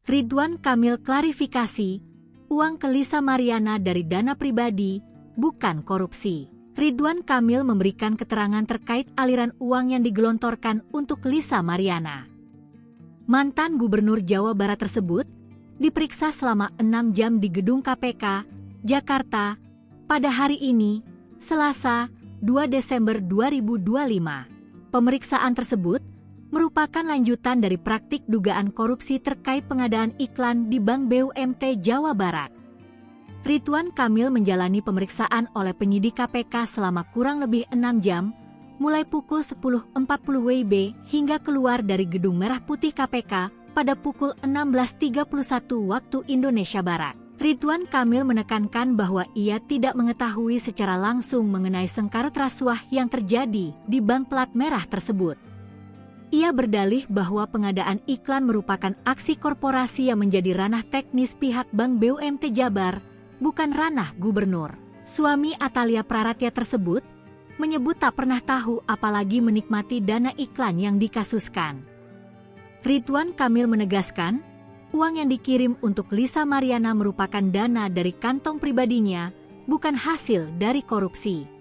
Ridwan Kamil klarifikasi, uang ke Lisa Mariana dari dana pribadi, bukan korupsi. Ridwan Kamil memberikan keterangan terkait aliran uang yang digelontorkan untuk Lisa Mariana. Mantan Gubernur Jawa Barat tersebut diperiksa selama 6 jam di gedung KPK, Jakarta, pada hari ini, Selasa, 2 Desember 2025. Pemeriksaan tersebut merupakan lanjutan dari praktik dugaan korupsi terkait pengadaan iklan di Bank BUMT Jawa Barat. Ridwan Kamil menjalani pemeriksaan oleh penyidik KPK selama kurang lebih 6 jam, mulai pukul 10.40 WIB hingga keluar dari Gedung Merah Putih KPK pada pukul 16.31 waktu Indonesia Barat. Ridwan Kamil menekankan bahwa ia tidak mengetahui secara langsung mengenai sengkarut rasuah yang terjadi di bank plat merah tersebut. Ia berdalih bahwa pengadaan iklan merupakan aksi korporasi yang menjadi ranah teknis pihak Bank BUMT Jabar, bukan ranah gubernur. Suami Atalia Praratya tersebut menyebut tak pernah tahu apalagi menikmati dana iklan yang dikasuskan. Ridwan Kamil menegaskan, uang yang dikirim untuk Lisa Mariana merupakan dana dari kantong pribadinya, bukan hasil dari korupsi.